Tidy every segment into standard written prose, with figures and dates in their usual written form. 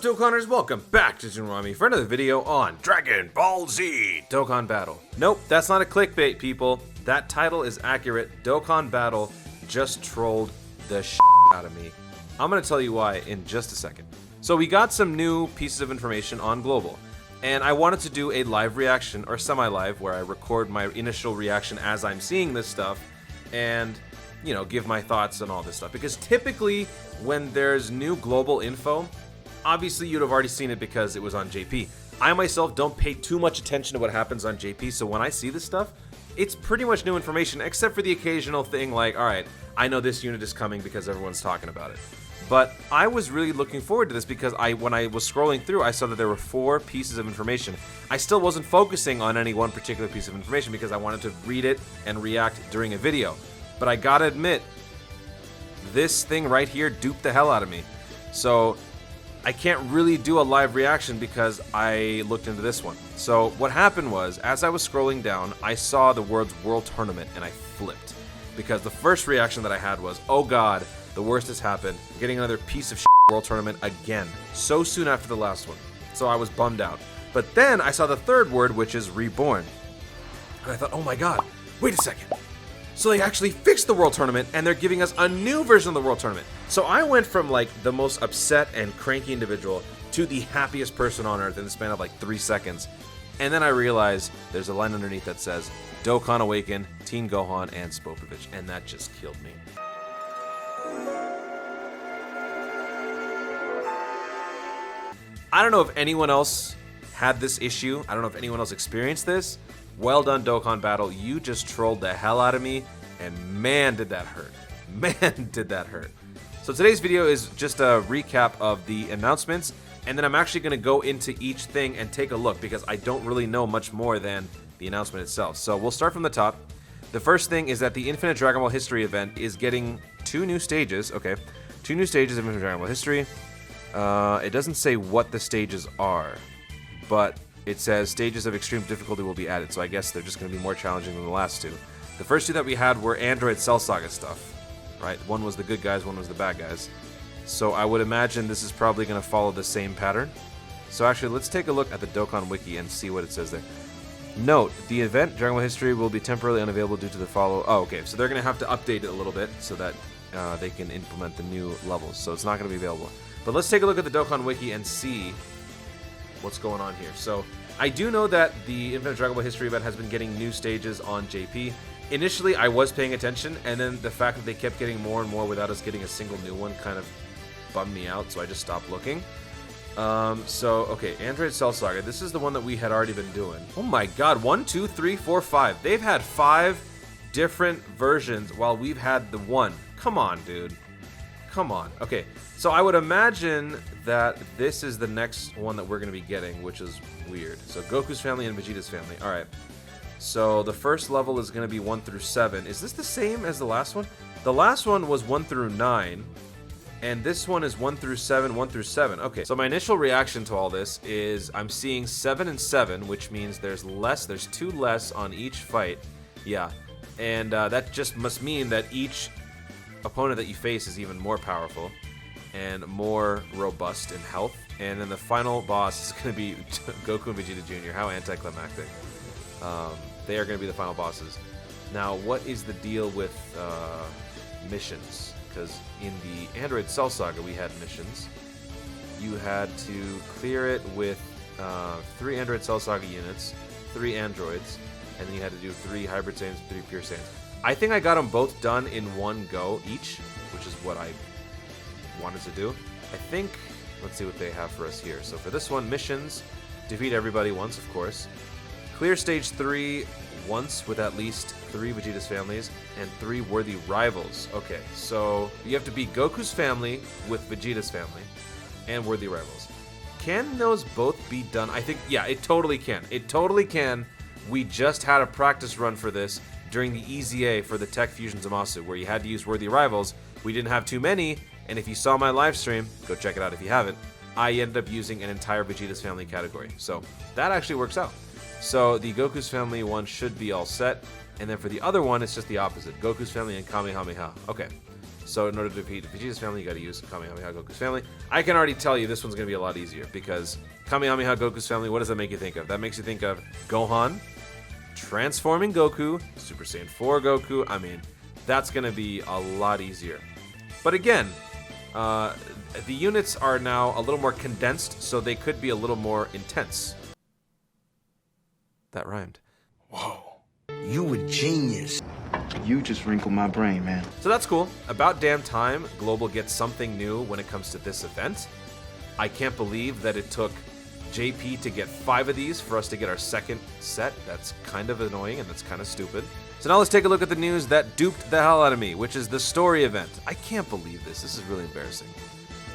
Dokkanners? Welcome back to Tsunami for another video on Dragon Ball Z Dokkan Battle. Nope, that's not a clickbait, people. That title is accurate. Dokkan Battle just trolled the shit out of me. I'm gonna tell you why in just a second. So we got some new pieces of information on Global, and I wanted to do a live reaction, or semi-live, where I record my initial reaction as I'm seeing this stuff, and, you know, give my thoughts on all this stuff. Because typically, when there's new Global info, obviously you'd have already seen it because it was on JP. I myself don't pay too much attention to what happens on JP, so when I see this stuff, it's pretty much new information, except for the occasional thing like, alright, I know this unit is coming because everyone's talking about it. But I was really looking forward to this because when I was scrolling through, I saw that there were 4 pieces of information. I still wasn't focusing on any one particular piece of information because I wanted to read it and react during a video. But I gotta admit, this thing right here duped the hell out of me. So I can't really do a live reaction because I looked into this one. So what happened was, as I was scrolling down, I saw the words World Tournament and I flipped. Because the first reaction that I had was, oh god, the worst has happened. I'm getting another piece of shit World Tournament again. So soon after the last one. So I was bummed out. But then I saw the third word, which is Reborn. And I thought, oh my god, wait a second. So they actually fixed the World Tournament, and they're giving us a new version of the World Tournament. So I went from like the most upset and cranky individual to the happiest person on earth in the span of like 3 seconds. And then I realized there's a line underneath that says, Dokkan Awaken, Teen Gohan, and Spopovich. And that just killed me. I don't know if anyone else had this issue. I don't know if anyone else experienced this. Well done, Dokkan Battle. You just trolled the hell out of me, and man, did that hurt. Man, did that hurt. So today's video is just a recap of the announcements, and then I'm actually going to go into each thing and take a look, because I don't really know much more than the announcement itself. So we'll start from the top. The first thing is that the Infinite Dragon Ball History event is getting 2 new stages. Okay, 2 new stages of Infinite Dragon Ball History. It doesn't say what the stages are, but it says stages of extreme difficulty will be added, so I guess they're just going to be more challenging than the last 2. The first 2 that we had were Android Cell Saga stuff, right? One was the good guys, one was the bad guys. So I would imagine this is probably going to follow the same pattern. So actually, let's take a look at the Dokkan Wiki and see what it says there. Note, the event, Dragon Ball History, will be temporarily unavailable due to the follow... Oh, okay, so they're going to have to update it a little bit so that they can implement the new levels, so it's not going to be available. But let's take a look at the Dokkan Wiki and see what's going on here. So I do know that the Infinite Dragon Ball History event has been getting new stages on JP. Initially, I was paying attention, and then the fact that they kept getting more and more without us getting a single new one kind of bummed me out, so I just stopped looking. Okay, Android Cell Saga. This is the one that we had already been doing. Oh my god, 1, 2, 3, 4, 5. They've had 5 different versions while we've had the one. Come on, dude. Come on. Okay, so I would imagine that this is the next one that we're going to be getting, which is weird. So Goku's family and Vegeta's family. Alright. So the first level is going to be 1 through 7. Is this the same as the last one? The last one was 1 through 9. And this one is 1 through 7, 1 through 7. Okay, so my initial reaction to all this is I'm seeing 7 and 7, which means there's 2 less on each fight. Yeah. And that just must mean that each opponent that you face is even more powerful and more robust in health. And then the final boss is going to be Goku and Vegeta Jr. How anticlimactic. They are going to be the final bosses. Now, what is the deal with missions? Because in the Android Cell Saga, we had missions. You had to clear it with 3 Android Cell Saga units, 3 androids, and then you had to do 3 Hybrid Saiyans, 3 Pure Saiyans. I think I got them both done in one go each, which is what I wanted to do. I think, let's see what they have for us here. So for this one, missions, defeat everybody once, of course. Clear stage 3 once with at least 3 Vegeta's families and 3 worthy rivals. Okay, so you have to beat Goku's family with Vegeta's family and worthy rivals. Can those both be done? I think, yeah, it totally can. It totally can. We just had a practice run for this during the EZA for the Tech Fusion Zamasu, where you had to use worthy rivals. We didn't have too many, and if you saw my live stream, go check it out if you haven't, I ended up using an entire Vegeta's family category. So that actually works out. So the Goku's family one should be all set, and then for the other one, it's just the opposite. Goku's family and Kamehameha. Okay, So in order to defeat Vegeta's family, you gotta use Kamehameha Goku's family. I can already tell you this one's gonna be a lot easier because Kamehameha Goku's family, what does that make you think of? That makes you think of Gohan, transforming Goku, Super Saiyan 4 Goku. I mean, that's gonna be a lot easier. But again, the units are now a little more condensed, so they could be a little more intense. That rhymed. Whoa. You a genius. You just wrinkled my brain, man. So that's cool. About damn time Global gets something new when it comes to this event. I can't believe that it took JP to get 5 of these for us to get our second set. That's kind of annoying and that's kind of stupid. So now let's take a look at the news that duped the hell out of me, which is the story event. I can't believe this. This is really embarrassing.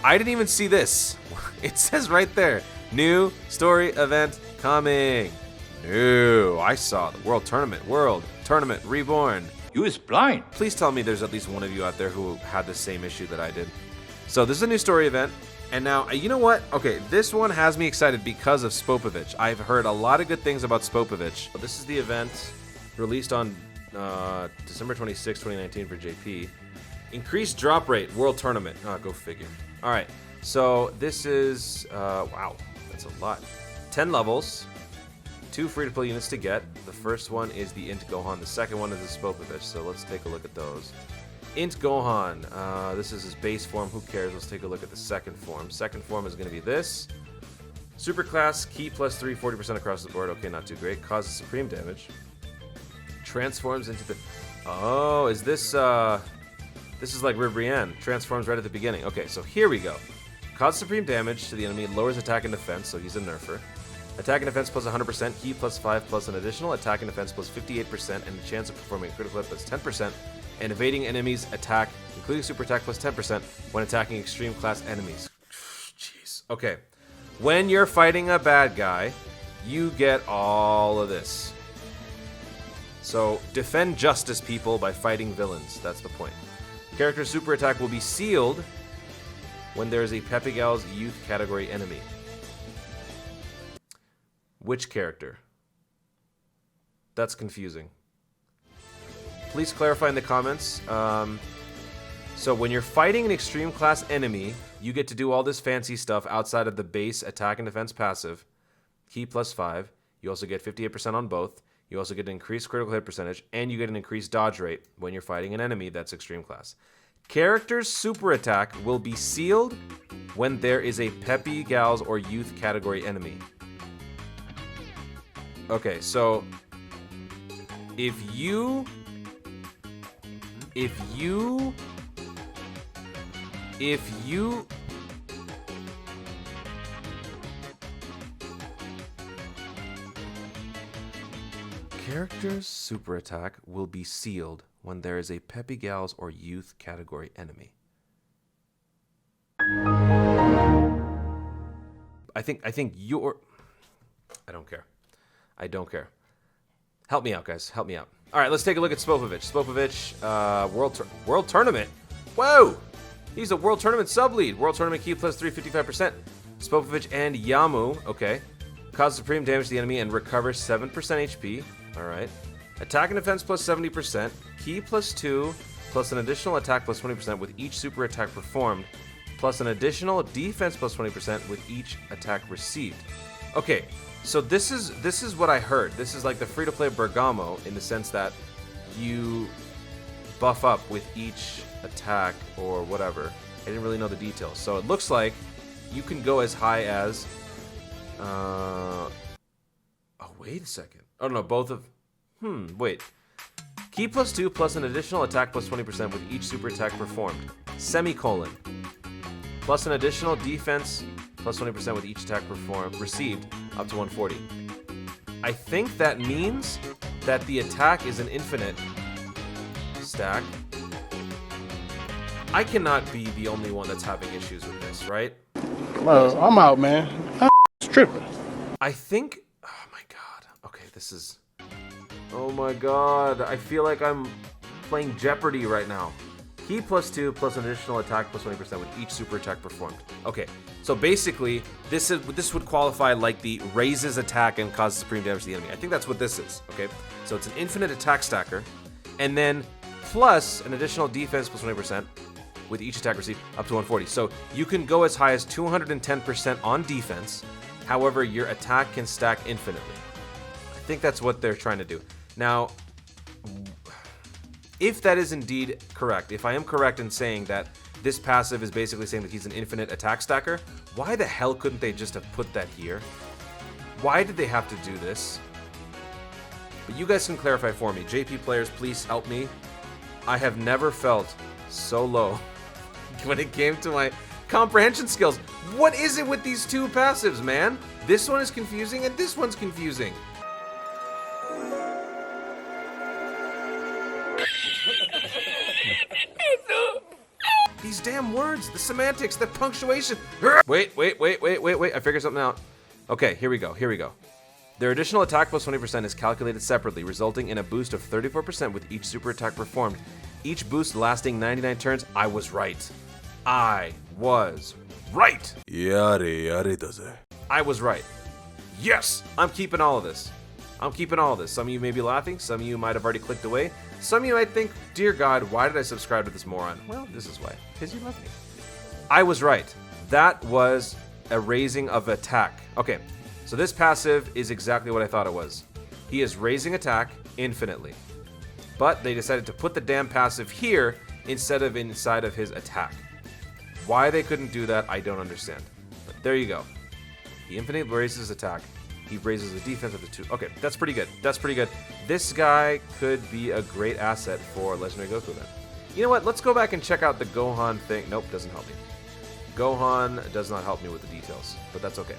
I didn't even see this. It says right there, new story event coming. No, I saw the World Tournament Reborn. You is blind. Please tell me there's at least one of you out there who had the same issue that I did. So this is a new story event. And now, you know what? Okay, this one has me excited because of Spopovich. I've heard a lot of good things about Spopovich. This is the event released on December 26, 2019 for JP. Increased drop rate, World Tournament. Oh, go figure. All right, so this is, wow, that's a lot. 10 levels. 2 free-to-play units to get. The first one is the Int Gohan. The second one is the Spopovich. So let's take a look at those. Int Gohan. This is his base form. Who cares? Let's take a look at the second form. Second form is going to be this. Super class, ki +3, 40% across the board. Okay, not too great. Causes supreme damage. Transforms into the... Oh, is this... This is like Ribrianne. Transforms right at the beginning. Okay, so here we go. Causes supreme damage to the enemy. Lowers attack and defense, so he's a nerfer. Attack and defense plus 100%, ki +5 plus an additional attack and defense plus 58%, and a chance of performing a critical hit plus 10%, and evading enemies' attack, including super attack plus 10%, when attacking extreme class enemies. Jeez. Okay. When you're fighting a bad guy, you get all of this. So, defend justice, people, by fighting villains. That's the point. Character's super attack will be sealed when there is a Pepe Gal's youth category enemy. Which character? That's confusing. Please clarify in the comments. So when you're fighting an extreme class enemy, you get to do all this fancy stuff outside of the base attack and defense passive. Ki +5. You also get 58% on both. You also get an increased critical hit percentage, and you get an increased dodge rate when you're fighting an enemy that's extreme class. Character's super attack will be sealed when there is a Pepe Gals or youth category enemy. Okay, so if you character's super attack will be sealed when there is a Pepe Gals or youth category enemy. I think you're... I don't care. I don't care. Help me out, guys. Help me out. All right, let's take a look at Spopovich. Spopovich, World Tournament. Whoa! He's a World Tournament sub-lead. World Tournament ki +3, 55%. Spopovich and Yamu. Okay. Cause supreme damage to the enemy and recovers 7% HP. All right. Attack and defense plus 70%. Ki +2 plus an additional attack plus 20% with each super attack performed, plus an additional defense plus 20% with each attack received. Okay. So this is what I heard. This is like the free-to-play Bergamo in the sense that you buff up with each attack or whatever. I didn't really know the details. So it looks like you can go as high as... oh, wait a second. Oh, no, both of... wait. Ki +2 plus an additional attack plus 20% with each super attack performed. Semicolon. Plus an additional defense plus 20% with each attack received up to 140. I think that means that the attack is an infinite stack. I cannot be the only one that's having issues with this, right? Well, I'm out, man. It's tripping. I think... Oh my god. Okay, this is... Oh my god. I feel like I'm playing Jeopardy right now. Ki +2 plus an additional attack plus 20% with each super attack performed. Okay, so basically, this would qualify like the raises attack and causes supreme damage to the enemy. I think that's what this is, okay? So it's an infinite attack stacker, and then plus an additional defense plus 20%, with each attack received up to 140. So you can go as high as 210% on defense. However, your attack can stack infinitely. I think that's what they're trying to do. Now, if that is indeed correct, if I am correct in saying that this passive is basically saying that he's an infinite attack stacker, why the hell couldn't they just have put that here? Why did they have to do this? But you guys can clarify for me. JP players, please help me. I have never felt so low when it came to my comprehension skills. What is it with these two passives, man? This one is confusing and this one's confusing. These damn words, the semantics, the punctuation. Wait. I figured something out. Okay, here we go. Their additional attack plus 20% is calculated separately, resulting in a boost of 34% with each super attack performed. Each boost lasting 99 turns. I was right. I was right. I was right. Yes, I'm keeping all of this. Some of you may be laughing. Some of you might have already clicked away. Some of you might think, dear God, why did I subscribe to this moron? Well, this is why. Because you love me. I was right. That was a raising of attack. Okay, so this passive is exactly what I thought it was. He is raising attack infinitely. But they decided to put the damn passive here instead of inside of his attack. Why they couldn't do that, I don't understand. But there you go. He infinitely raises attack. He raises the defense of the two. Okay, that's pretty good. This guy could be a great asset for Legendary Goku then. You know what? Let's go back and check out the Gohan thing. Nope, doesn't help me. Gohan does not help me with the details, but that's okay.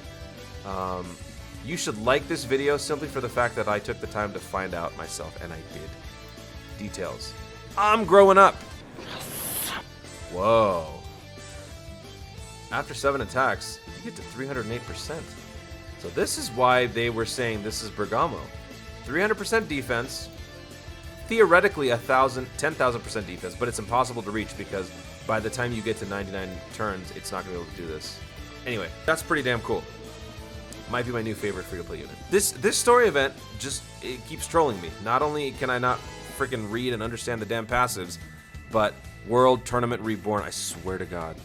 You should like this video simply for the fact that I took the time to find out myself, and I did. Details. I'm growing up. Whoa. After 7 attacks, you get to 308%. So this is why they were saying this is Bergamo. 300% defense, theoretically 10,000% defense, but it's impossible to reach because by the time you get to 99 turns, it's not going to be able to do this. Anyway, that's pretty damn cool. Might be my new favorite free-to-play unit. This story event it keeps trolling me. Not only can I not freaking read and understand the damn passives, but World Tournament Reborn, I swear to God.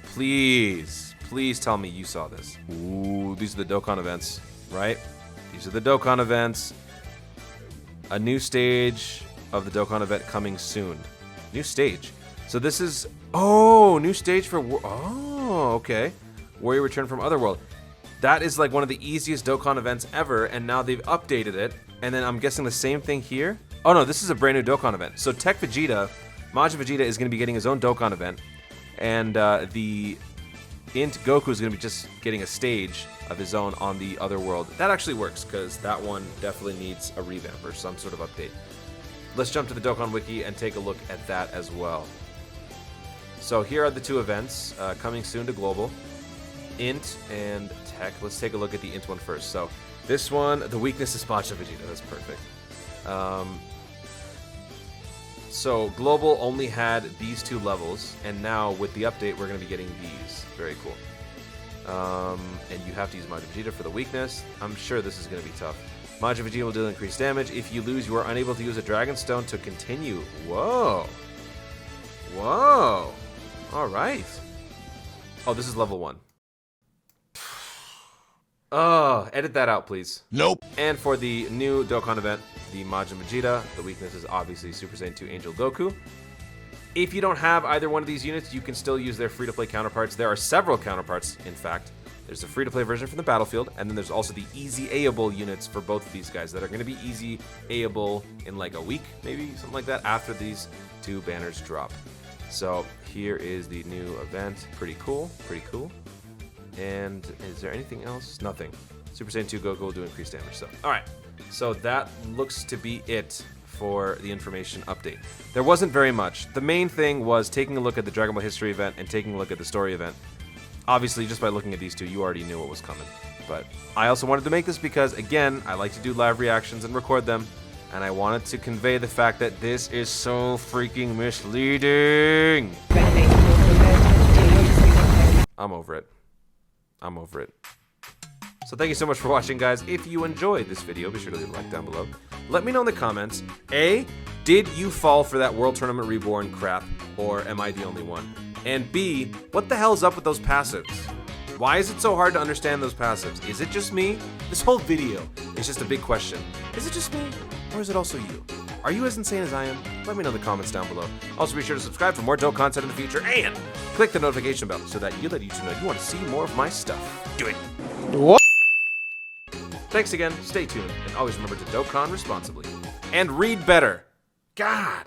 Please tell me you saw this. Ooh, these are the Dokkan events, right? These are the Dokkan events. A new stage of the Dokkan event coming soon. New stage. So this is, new stage for, okay. Warrior Return from Otherworld. That is like one of the easiest Dokkan events ever, and now they've updated it. And then I'm guessing the same thing here. Oh no, this is a brand new Dokkan event. So Tech Vegeta, Majin Vegeta is going to be getting his own Dokkan event. And the Int Goku is going to be just getting a stage of his own on the other world. That actually works, because that one definitely needs a revamp or some sort of update. Let's jump to the Dokkan Wiki and take a look at that as well. So here are the two events coming soon to Global. Int and Tech. Let's take a look at the Int one first. So this one, the weakness is Majin Vegeta. That's perfect. So Global only had these two levels, and now with the update, we're going to be getting these. Very cool. And you have to use Majin Vegeta for the weakness. I'm sure this is going to be tough. Majin Vegeta will deal increased damage. If you lose, you are unable to use a Dragon Stone to continue. Whoa. All right. Oh, this is level 1. Oh, edit that out, please. Nope. And for the new Dokkan event, the Majin Vegeta, the weakness is obviously Super Saiyan 2 Angel Goku. If you don't have either one of these units, you can still use their free-to-play counterparts. There are several counterparts, in fact. There's a free-to-play version from the battlefield, and then there's also the easy A-able units for both of these guys that are going to be easy A-able in like a week, maybe, something like that, after these two banners drop. So here is the new event. Pretty cool. And is there anything else? Nothing. Super Saiyan 2 Goku will do increased damage. So, all right. So that looks to be it for the information update. There wasn't very much. The main thing was taking a look at the Dragon Ball History event and taking a look at the story event. Obviously, just by looking at these two, you already knew what was coming. But I also wanted to make this because, again, I like to do live reactions and record them. And I wanted to convey the fact that this is so freaking misleading. I'm over it. So thank you so much for watching, guys. If you enjoyed this video, be sure to leave a like down below. Let me know in the comments, A, did you fall for that World Tournament Reborn crap, or am I the only one? And B, what the hell's up with those passives? Why is it so hard to understand those passives? Is it just me? This whole video is just a big question. Is it just me, or is it also you? Are you as insane as I am? Let me know in the comments down below. Also, be sure to subscribe for more dope content in the future, and click the notification bell so that you let YouTube know you want to see more of my stuff. Do it. What? Thanks again, stay tuned, and always remember to Dokkan responsibly. And read better. God.